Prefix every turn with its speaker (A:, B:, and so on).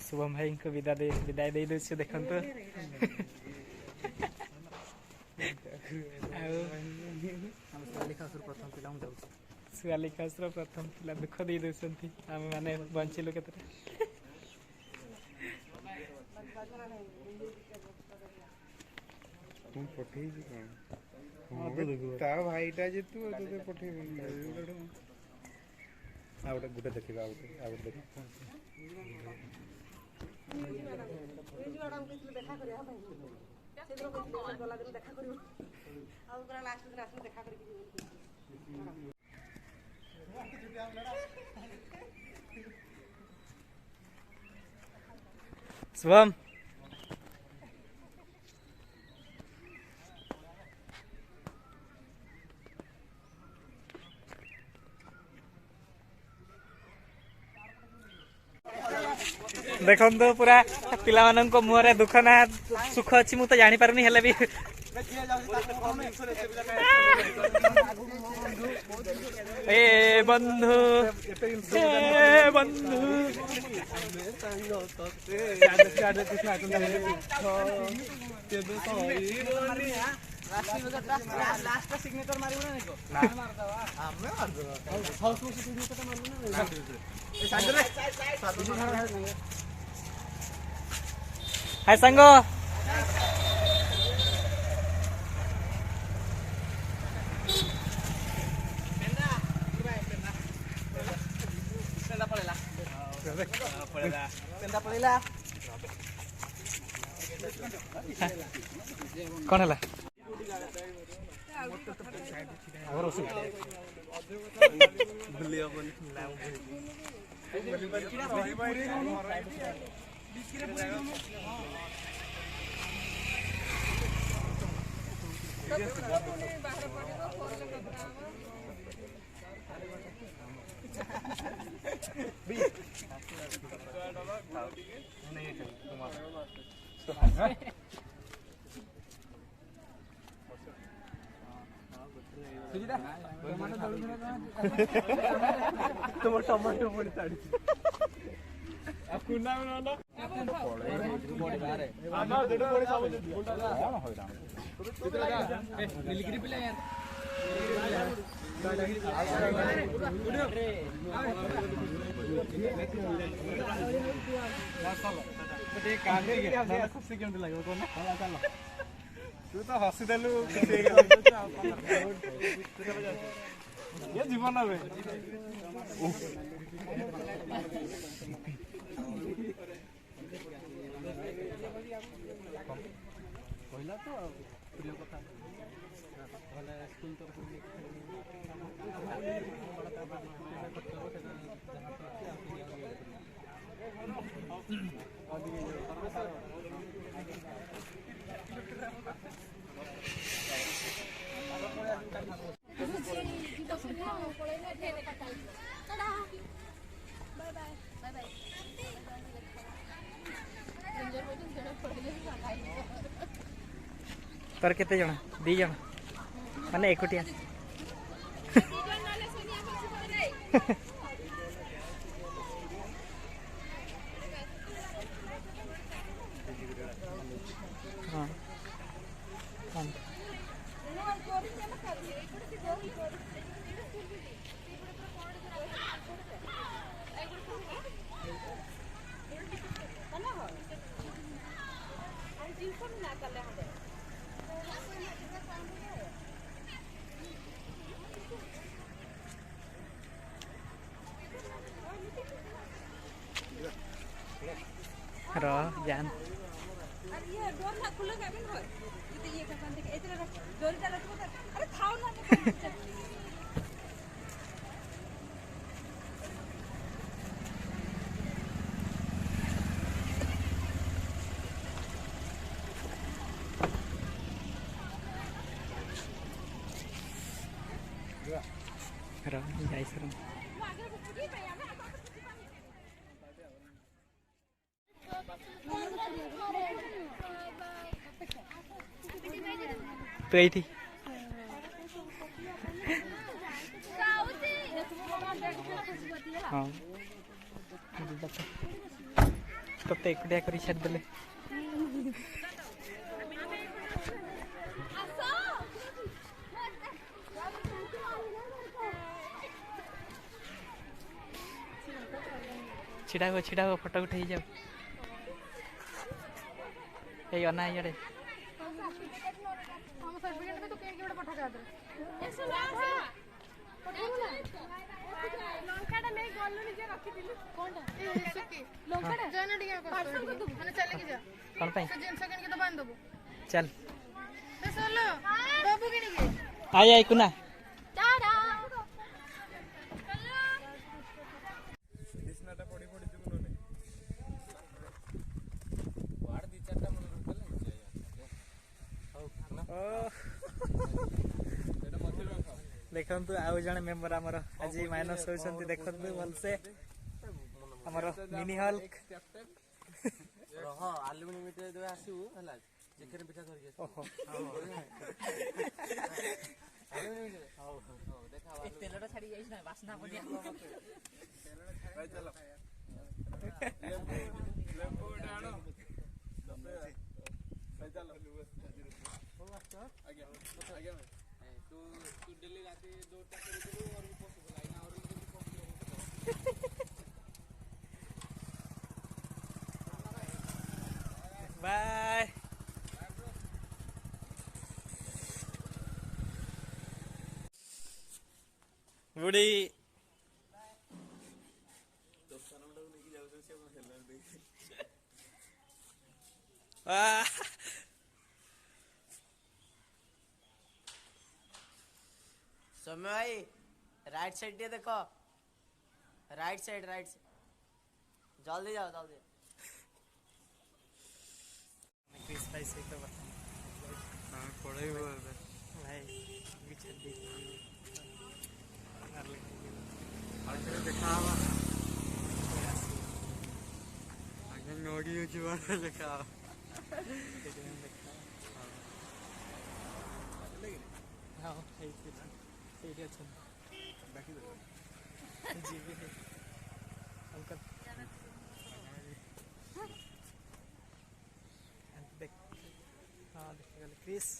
A: शुभम भाई को विदाय दे दे देखो सुआलिकासर प्रथम पिला दुख दे दे आम मैंने बंचिलु के
B: भाईटा जे तू पठे गोटे देखा
A: शुभम देखो तो पूरा पिला मुहरे दुख ना सुख अच्छी मुझे जानी पारनी हेले भी ए बंधु ए बंधु लास्ट सिग्नेचर मारिबो ना हाय संगो कौन है तुम टमाटो पड़ी साड़ी तू तो हसी देलु ये जीवन है कहला तो प्रिय कथा भले स्कूल तो तर केते जण 2 जण माने एकोटिया हां जान
C: ये डोर ना खुले कैबिन हो तो ये करन देख इतना डोर डाल अरे खाओ ना
A: जाई सर तो यही थी हाँ तोते एकुटिया कर छाड़ देले छिड़ा हो फोटो उठे जाओ ए अना इडे
D: हम सर्टिफिकेट में तो केक केवड़ा पठा दे लंकाटा नहीं गल्लु निजे रखी दिलु कोनटा ए सुकी लंकाटा जाना डिया पार्सल कर दो माने चले के जा
A: कौन पे
D: से जिंस किन के तो बांध दबो
A: चल
D: ए सोलो बाबू किन के
A: आई आई कुना
D: टाटा
B: कृष्णाटा पड़ी पड़ी जुगनो ने वाड़ दी चारटा मन रुकले
A: देखु आउ जन मेम्बर आमर आज माइनस होती देखु भलसे आमर मिनी हल्क
E: आलुमिनियम मीटर देबे आसीबू हला चिकन पिठा धरि के
A: ओहो
E: आलुमिनियम मीटर हां देखा
C: ए तेलटा छाड़ी जाइछ ना वासना बढ़िया
B: भाई चलो लेम्बू डाणो भाई चलो आगे आगे तू डेली राती 2टा कर दे और पॉसिबल है ना और
A: बाय बुढ़ी
E: समय भाई राइट साइड दिए देखो राइट साइड जल्दी जाओ जल्दी
A: क्रिस भाई से तो बता
B: हां पढ़ाई हो
A: भाई बिछड़ दी
B: आगे देखा हवा आगे नोडी हो जुआ देखा
A: हाँ ସେଇଠି ଅଛନ୍ତି ଯିବି ଅଙ୍କଲ ଦେଖ ହଁ ଦେଖିଗଲେ କ୍ରିସ୍